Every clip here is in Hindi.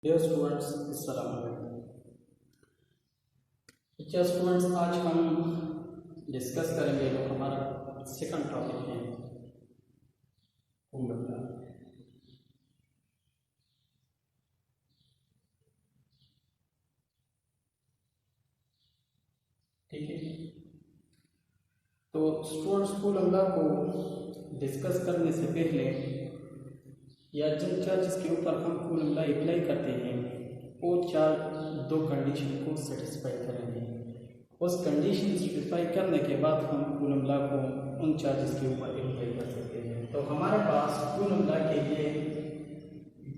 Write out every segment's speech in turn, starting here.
डियर स्टूडेंट्स, अस्सलाम वालेकुम। डियर स्टूडेंट्स, आज हम डिस्कस करेंगे जो हमारा सेकंड टॉपिक है फॉर्मूला। ठीक है, तो स्टूडेंट्स फॉर्मूला को डिस्कस करने से पहले या जिन चार्जेस के ऊपर हम फॉर्मूला अप्लाई करते हैं वो दो कंडीशन को सेटिस्फाई करेंगे। उस कंडीशन सेटिस्फाई करने के बाद हम फॉर्मूला को उन चार्जेस के ऊपर अप्लाई कर सकते हैं। तो हमारे पास फॉर्मूला के लिए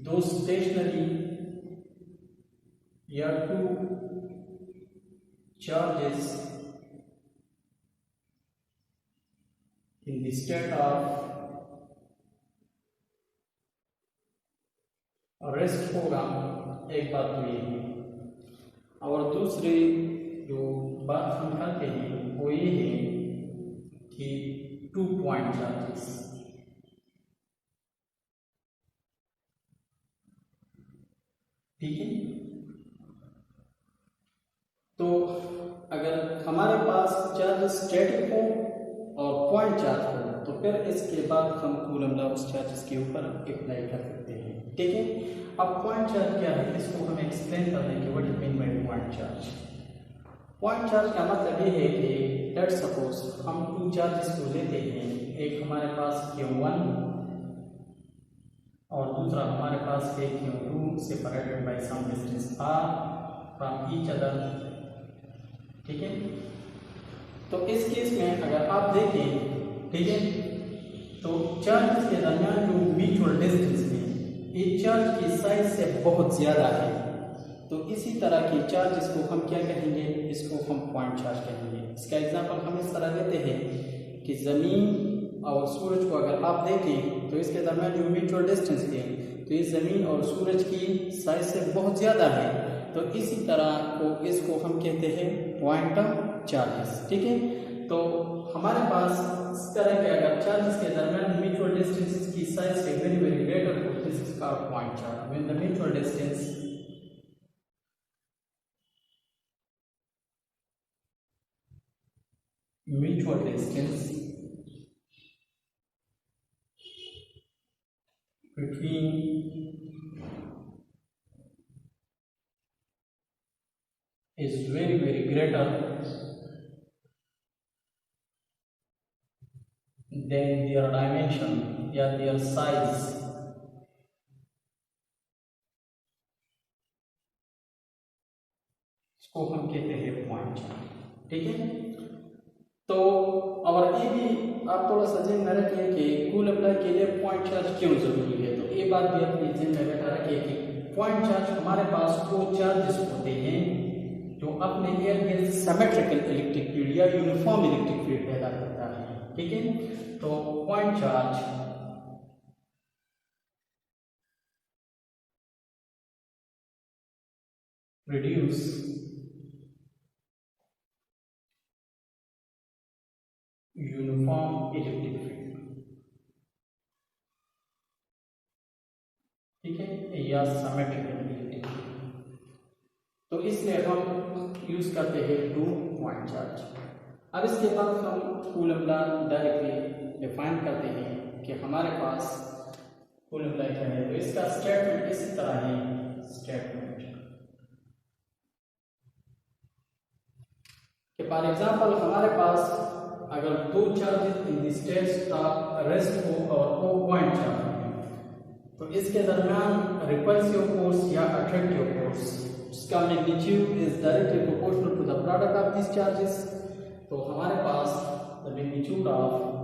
दो स्टेशनरी या two charges in the state of rest होगा। एक बात तो ये है, और दूसरी जो बात हम करते हैं वो ये है कि 2 पॉइंट चार्जेस। ठीक है, तो अगर हमारे पास चार्ज स्टैटिक हो और पॉइंट चार्ज हो तो फिर इसके बाद हम फॉर्मूला उस चार्जेस के ऊपर अप्लाई कर सकते हैं। ठीक है, अब पॉइंट चार्ज क्या है इसको हम एक्सप्लेन कर देंगे। What is mean by point charge. Point charge का मतलब ये है कि लेट्स सपोज हम टू चार्जेस को लेते हैं, एक हमारे पास Q1 और दूसरा हमारे पास है Q2 separated by some distance r from each other. ठीक है, तो इस केस में अगर आप देखें, ठीक है, तो चार्ज के दरमियान जो म्यूचुअल डिस्टेंस है ये चार्ज की साइज से बहुत ज्यादा है। तो इसी तरह के चार्जेस को हम क्या कहेंगे, इसको हम पॉइंट चार्ज कहेंगे। इसका एग्जांपल हम इस तरह लेते हैं कि जमीन और सूरज को अगर आप देखें तो इसके दरमियान जो म्यूचुअल डिस्टेंस है तो ये जमीन और सूरज की साइज से बहुत ज्यादा है। तो इसी तरह को इसको हम कहते हैं क्वांटम चार्जेस। ठीक है, तो हमारे पास इस तरह के अगर चार्जेस के दरमियान म्यूचुअल डिस्टेंस की साइज से वेरी वेरी ग्रेटर हो this is called point charge. When the mutual distance between is very very greater than their dimension या their size, इसको हम कहते हैं पॉइंट चार्ज। ठीक है, तो और ये भी आप थोड़ा सा ध्यान में रखिए कि कुल अप्लाई के लिए पॉइंट चार्ज क्यों जरूरी है। तो ये बात भी अपनी ध्यान में बैठा रखिए कि पॉइंट चार्ज हमारे पास वो चार्जेस होते हैं जो अपने एयर में सिमेट्रिकल इलेक्ट्रिक फील्ड या यूनिफॉर्म इलेक्ट्रिक फील्ड पैदा करता है। ठीक है, तो point charge produce uniform electric field. ठीक है, या सिमेट्रिकल इलेक्ट्रिक फील्ड। तो इसलिए हम यूज करते हैं 2 पॉइंट चार्ज। अब इसके बाद हम कूलम लॉ डायरेक्टली डिफाइन करते हैं कि हमारे पास कूलम लॉ क्या है। तो इसका स्टेटमेंट इसी तरह है। स्टेटमेंट कि फॉर एग्जांपल हमारे पास अगर दो charges in the states of rest हो और वो पॉइंट चार्ज है तो इसके दरमियान रिपल्सिव फोर्स या अट्रैक्टिव फोर्स इसका magnitude is directly proportional to the product of this charges. तो हमारे पास the magnitude of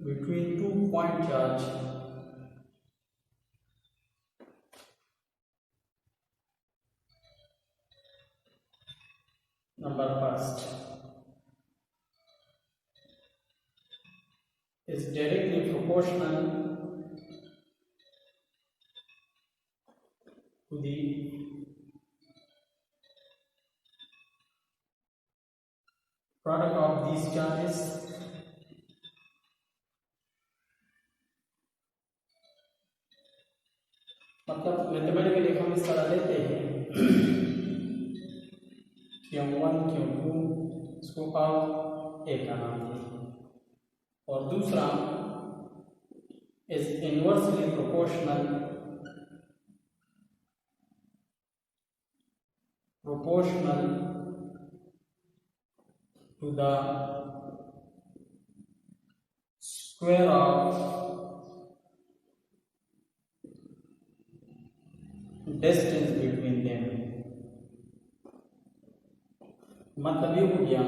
between 2 point charge number first is directly proportional to the these charges, मतलब मैथमेटिकली हम इस तरह लेते हैं Q1 Q2 इसको आप ए का नाम दें, और दूसरा is inversely proportional to the square of distance between them। मतलब ये हो गया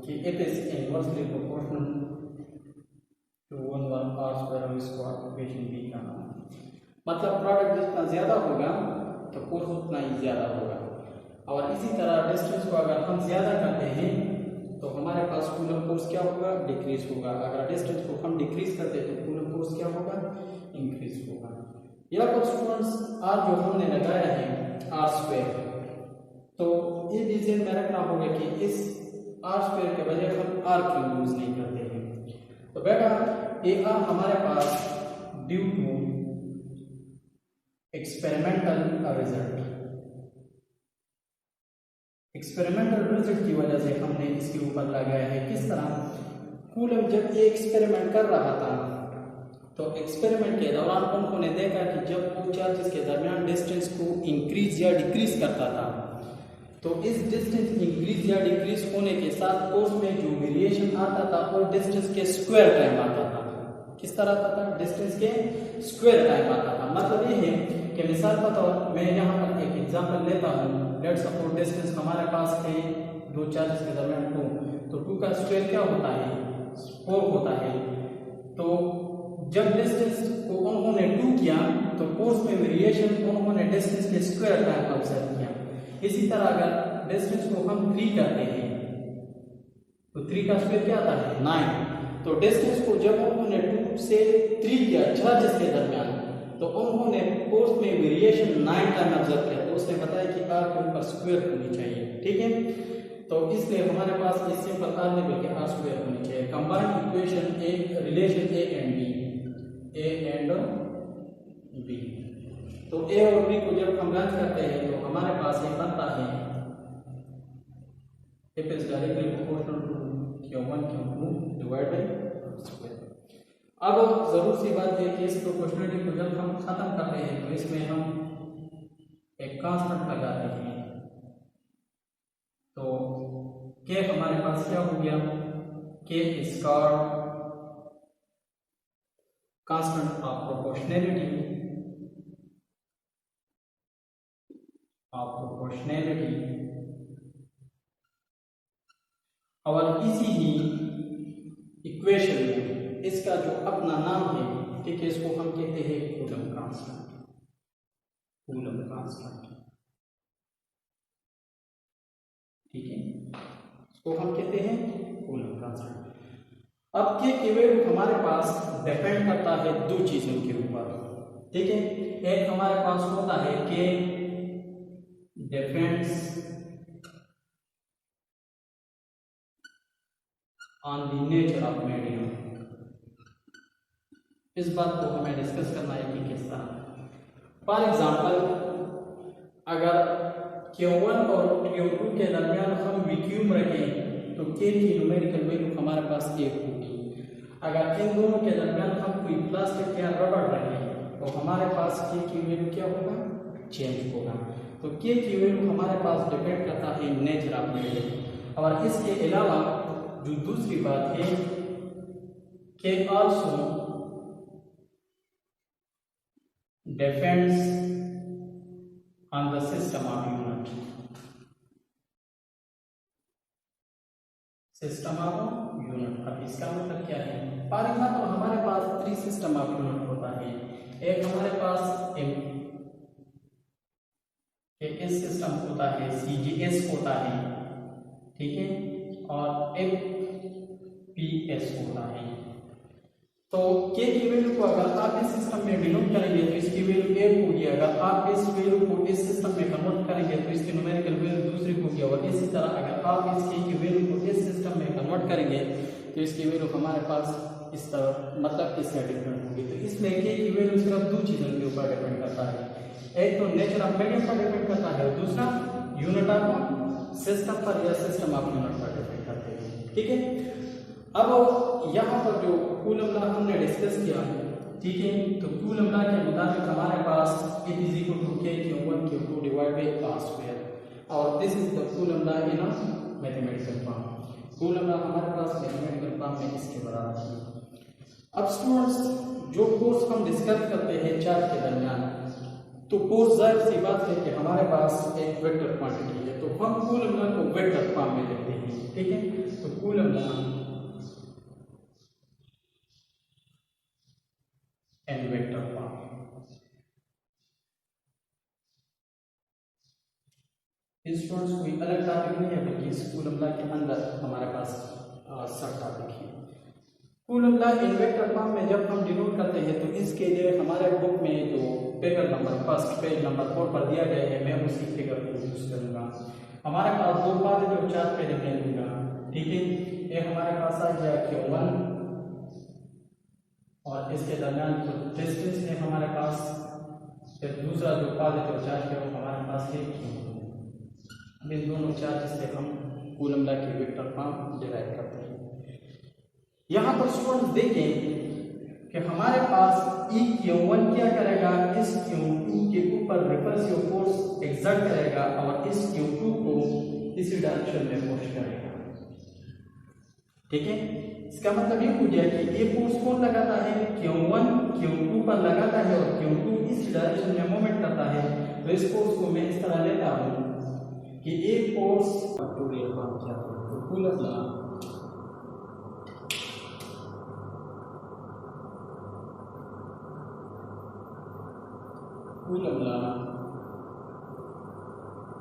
कि it is inversely proportional to 1/r² equation B का नाम, मतलब प्रोडक्ट जितना ज्यादा होगा तो फोर्स उतना ही ज्यादा होगा। और इसी तरह डिस्टेंस को अगर हम ज्यादा करते हैं तो हमारे पास कूलम फोर्स क्या होगा, डिक्रीज होगा। अगर डिस्टेंस को हम डिक्रीज करते हैं तो कूलम फोर्स क्या होगा, इंक्रीज होगा। यहाँ पर स्टूडेंट्स आर जो हमने लगाया है r², तो ये भी ध्यान में रखना होगा कि इस r² के बजाय हम r क्यों यूज नहीं करते हैं। तो बेटा ये आर हमारे पास ड्यू टू एक्सपेरिमेंटल रिजल्ट की वजह से हमने इसके ऊपर लगाया है। किस तरह, कूलम जब ये एक्सपेरिमेंट कर रहा था तो एक्सपेरिमेंट के दौरान उन्होंने देखा कि जब वो चार्जेस के दरमियान डिस्टेंस को इंक्रीज या डिक्रीज करता था तो इस डिस्टेंस इंक्रीज या डिक्रीज होने के साथ फोर्स में जो वेरिएशन आता था वो डिस्टेंस के स्क्वायर टाइम आता था। किस तरह आता था, डिस्टेंस के स्क्वायर टाइम आता था। मतलब ये है कि मिसाल के तौर मैं यहाँ पर एक एग्जांपल लेता हूँ। लेट्स सपोज डिस्टेंस हमारे पास है दो चार्जेस के दरमियान 2, तो 2 का स्क्वायर क्या होता है, 4 होता है। तो जब डिस्टेंस को उन्होंने 2 किया तो फोर्स में वेरिएशन उन्होंने डिस्टेंस के स्क्वायर टाइम ऑब्जर्व किया। इसी तरह अगर डिस्टेंस को हम 3 करते हैं तो 3 का स्क्वायर क्या आता है, 9। तो डिस्टेंस को जब उन्होंने 2 से 3 किया चार्जेस के दरमियान तो उन्होंने फोर्स में वेरिएशन 9 टाइम ऑब्जर्व किया। तो उसने बताया कि आर के ऊपर स्क्वायर होनी चाहिए, ठीक है। तो इसलिए हमारे पास इस सिंपल आर नहीं बल्कि आर स्क्वायर होनी चाहिए। Combined equation A relation A and B, तो ए और बी को जब हम रन करते हैं तो हमारे पास ये बनता है it is directly proportional to Q1 Q2 divide by square. अब जरूर सी बात है कि इस प्रोपोर्शनलिटी को जब हम खत्म करते हैं तो इसमें हम एक कांस्टेंट लगाते हैं। तो के हमारे पास क्या हो गया, के is called constant of proportionality और इसी ही इक्वेशन में इसका जो अपना नाम है, ठीक है, इसको हम कहते हैं कूलम कांस्टेंट। ठीक है, इसको हम कहते हैं कूलम कांस्टेंट। अब के वैल्यू हमारे पास डिपेंड करता है 2 चीजों के ऊपर, ठीक है। एक हमारे पास होता है के depends on the nature of medium. इस बात को हमें डिस्कस करना है कि किस तरह। फॉर एग्जांपल अगर Q1 और Q2 के दरमियान हम वैक्यूम रखें तो K की न्यूमेरिकल वैल्यू हमारे पास 1 होगी। अगर इन दोनों के दरमियान हम कोई प्लास्टिक या रबर रखें तो हमारे पास K की वैल्यू क्या होगा, चेंज होगा। तो K की वैल्यू हमारे पास डिपेंड करता है नेचर ऑफ मीडियम। और इसके अलावा जो दूसरी बात है K also depends on the system of unit। अब इसका मतलब क्या है, फॉर एग्जाम्पल हमारे पास 3 सिस्टम ऑफ यूनिट होता है। एक हमारे पास एक सिस्टम होता है, CGS होता है, ठीक है, और एक PS होता है। तो K की वैल्यू को अगर आप इस सिस्टम में डिनोट करेंगे तो इसकी वैल्यू 1 होगी। अगर आप इस वैल्यू को इस सिस्टम में कन्वर्ट करेंगे तो इसकी न्यूमेरिकल वैल्यू दूसरी होगी। और इसी तरह अगर आप इस के की वैल्यू को इस सिस्टम में कन्वर्ट करेंगे तो इसकी वैल्यू हमारे पास इस तरह मतलब इससे डिफरेंट होगी। तो इसमें के की वैल्यू सिर्फ दो चीज़ों के ऊपर डिपेंड करता है, एक तो नेचर ऑफ मीडियम पर डिपेंड करता है और दूसरा यूनिट ऑफ सिस्टम पर या सिस्टम ऑफ यूनिट पर डिपेंड करते हैं। ठीक है, अब यहाँ पर जो कूलम लॉ हमने डिस्कस किया, ठीक है, तो कूलम लॉ के मुताबिक हमारे पास it is equal to k Q1 Q2 divide by R square और this is the Coulomb law in a mathematical form. Coulomb law हमारे पास मैथमेटिकल फॉर्म में इसके बराबर है। अब स्टूडेंट्स जो फोर्स हम डिस्कस करते हैं चार्ज के दरमियान, तो फोर्स जाहिर सी बात है कि हमारे पास एक वेक्टर क्वांटिटी है, तो हम कूलम लॉ को वेक्टर फॉर्म में लिखते हैं। ठीक है, तो coulomb law and vector form. Students कोई अलग टॉपिक नहीं है बल्कि इस कूलम लॉ के अंदर हमारे पास सब टॉपिक है। कूलम लॉ इन वेक्टर फॉर्म में जब हम डिनोट करते हैं तो इसके लिए हमारे बुक में जो figure number first page number 4 पर दिया गया है, मैं उसी फिगर को यूज करूंगा। हमारे पास दो पॉजिटिव चार्ज पे मैं लूंगा। ठीक है, ये हमारे पास आ गया Q1 और इसके दरमियान जो डिस्टेंस है हमारे पास, फिर दूसरा जो पॉजिटिव चार्ज है वो हमारे पास है Q2। अब इन दोनों चार्ज से हम कूलम लॉ की वेक्टर फॉर्म डिराइव करते हैं। यहाँ पर स्टूडेंट्स देखें कि हमारे पास ई Q1 क्या करेगा, इस Q2 के ऊपर रिपल्सिव फोर्स एक्सर्ट करेगा और इस Q2 को इसी डायरेक्शन में पुश करेगा। ठीक है, इसका मतलब ये हो गया कि ये फोर्स कौन लगाता है, Q1 Q2 पर लगाता है और Q2 इस डायरेक्शन में मूवमेंट करता है। तो इस फोर्स को मैं इस तरह लेता हूं कि एक फोर्स फैक्टोरियल फॉर्म क्या है, तो coulomb law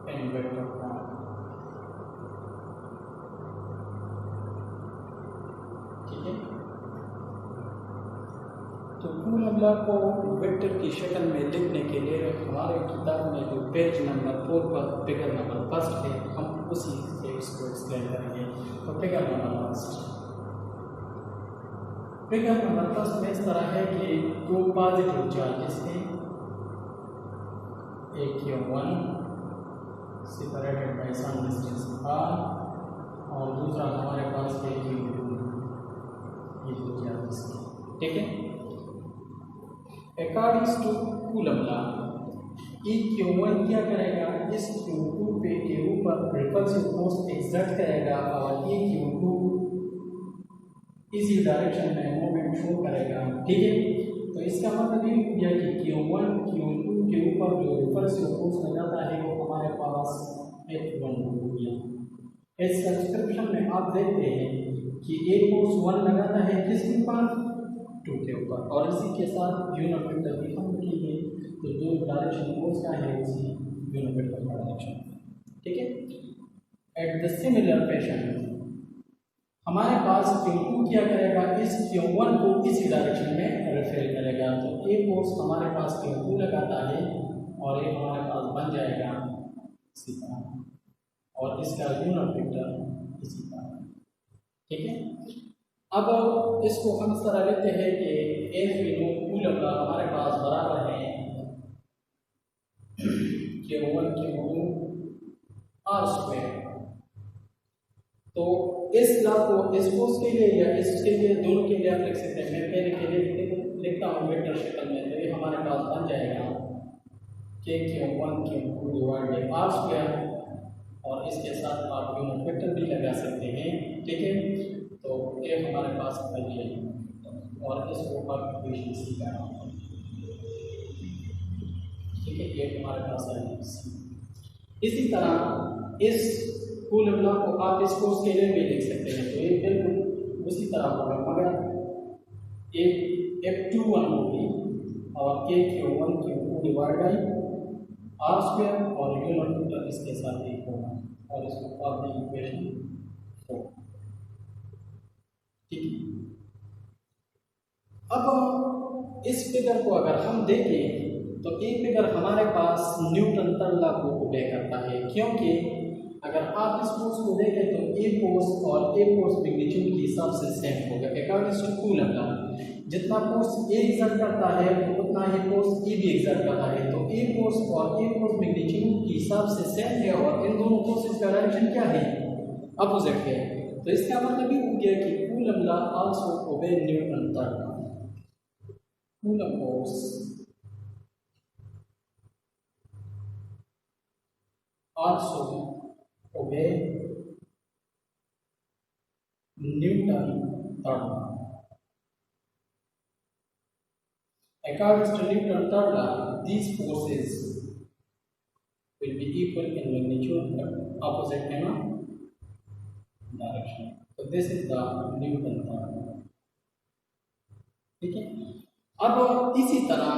and vector form. ठीक है, तो कूलम लॉ को वेक्टर की शक्ल में लिखने के लिए हमारे किताब में जो पेज नंबर 4 पर फिगर नंबर फर्स्ट है, हम उसी से इसको एक्सप्लेन करेंगे। तो figure number first, figure number first में इस तरह है कि दो पॉजिटिव चार्जेस हैं, एक Q1 separated by some distance R और दूसरा हमारे पास है Q2, ये दो चार्जेस हैं। ठीक है, according to coulomb law E Q1 क्या करेगा, इस Q2 पे के ऊपर रिपल्सिव फोर्स एक्सर्ट करेगा और ये Q2 इसी डायरेक्शन में मूवमेंट शो करेगा। ठीक है, तो इसका मतलब ये हो गया कि Q1 Q2 के ऊपर जो रिपल्सिव फोर्स लगाता है वो हमारे पास F1 हो गया। इस सब्सक्रिप्शन में आप देखते हैं कि एक फोर्स 1 लगाता है किसके ऊपर, 2 के ऊपर, और इसी के साथ यूनिट वेक्टर भी हम लिखेंगे, तो जो डायरेक्शन फोर्स का है उसी यूनिट वेक्टर का डायरेक्शन। ठीक है, एट द सिमिलर फैशन हमारे पास Q2 क्या करेगा, इस Q1 को इसी डायरेक्शन में रेफर करेगा। तो ये फोर्स हमारे पास Q2 लगाता है और ये हमारे पास बन जाएगा इसी तरह और इसका यूनिट वेक्टर इसी तरह। ठीक है, अब इसको हम इस तरह लेते हैं कि एफ इन कूलम लॉ हमारे पास बराबर है Q1 Q2 R स्क्वायर। तो इस लॉ को इस फोर्स के लिए या इसके लिए दोनों के लिए आप लिख सकते हैं। मैं पहले के लिए लिखता हूँ वेक्टर शक्ल में, तो ये हमारे पास बन जाएगा के Q1 Q2 divide by R square और इसके साथ आप यूनिट वेक्टर भी लगा सकते हैं। ठीक है, तो ये हमारे पास बन जाएगा और इसको आप इक्वेशन सी का नाम। ठीक है, ये हमारे पास है। इसी तरह इस कूलम लॉ को आप इस फोर्स के लिए भी लिख सकते हैं, तो ये बिल्कुल उसी तरह होगा, मगर एक F21 होगी और के Q1 Q2 divide by R square और यूनिट वेक्टर इसके साथ एक होगा और इसको आप दी इक्वेशन 4। ठीक है, अब इस फिगर को अगर हम देखें तो ये फिगर हमारे पास न्यूटन थर्ड लॉ को ओबे करता है, क्योंकि अगर आप इस फोर्स को देखें तो ए फोर्स और ए फोर्स मैग्नीट्यूड के हिसाब से सेम होगा अकॉर्डिंग टू कूलम लॉ। जितना फोर्स ए एक्सर्ट करता है उतना ही फोर्स ए भी एक्सर्ट करता है। तो ए फोर्स और ए फोर्स मैग्नीट्यूड के हिसाब से सेम है और इन दोनों फोर्सेस का डायरेक्शन क्या है, अपोजिट है। तो इसका मतलब ये हो गया कि Coulomb law also obey Newton third law. Coulomb force also obey Newton third law. According to Newton third law, these forces will be equal in magnitude but opposite in direction. So this is the Newton third law. ठीक है। अब इसी तरह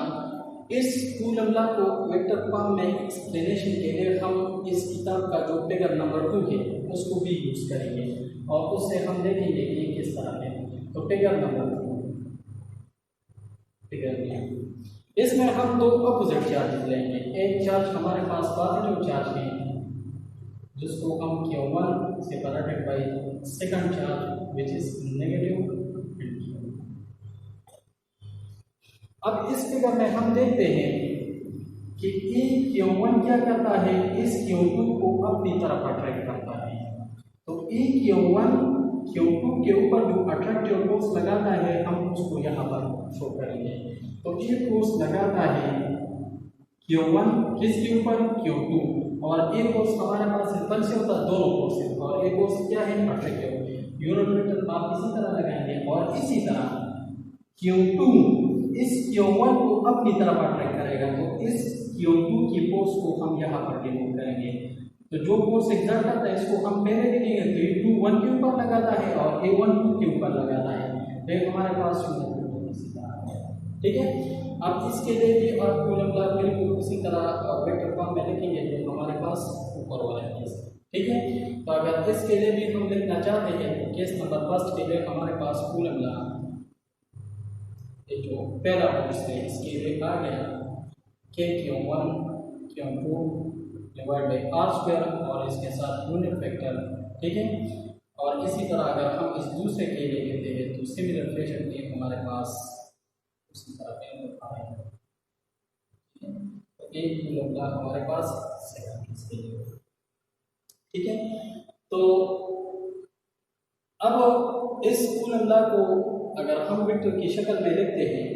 इस कूलम लॉ को वेक्टर फॉर्म में एक्सप्लेनेशन के लिए हम इस किताब का जो फिगर नंबर 2 है उसको भी यूज करेंगे और उससे हम देखेंगे कि किस तरह है। तो फिगर नंबर 2 फिगर इसमें हम दो अपोजिट चार्जेस लेंगे। एक चार्ज हमारे पास पॉजिटिव चार्ज है जिसको हम Q1 separated by second charge which is negative. अब इस फिगर में हम देखते हैं कि ए Q1 क्या करता है, इस Q2 को अपनी तरफ अट्रैक्ट करता है। तो ए Q1 Q2 के ऊपर जो अट्रैक्टिव फोर्स लगाता है हम उसको यहाँ पर शो करेंगे। तो ये फोर्स लगाता है Q1 किसके ऊपर, Q2, और ए फोर्स हमारे पास सिंपल से होता है दोनों फोर्सेस, और ए फोर्स क्या है, अट्रैक्टिव। यूनिट आप इसी तरह लगाएंगे और इसी तरह Q2 इस Q1 को अपनी तरफ अट्रैक्ट करेगा। तो इस Q2 की फोर्स को हम यहाँ पर डिनोट करेंगे। तो जो फोर्स एक्सर्ट करता है इसको हम पहले लिखेंगे तो A2 1 के ऊपर लगाता है और A1 2 के ऊपर लगाता है। तो हमारे पास ठीक है। अब इसके लिए भी आप कूलम लॉ बिल्कुल उसी तरह वेक्टर फॉर्म में लिखेंगे जो हमारे पास ऊपर वाला केस, ठीक है। तो अगर इसके लिए भी हम लिखना चाहते हैं तो केस नंबर फर्स्ट के लिए हमारे पास कूलम लॉ जो पहला फोर्स है इसके लिए आ गया के Q1 Q2 divide by are square और इसके साथ यूनिट वेक्टर, ठीक है। और इसी तरह अगर हम इस दूसरे के लिए लेते हैं तो सिमिलर फैशन में हमारे पास उसी तरह आ रहा है। तो एक कूलम लॉ हमारे पास सेकंड इसके लिए, ठीक है। तो अब इस कूलम लॉ को अगर हम वेक्टर की शक्ल में लिखते हैं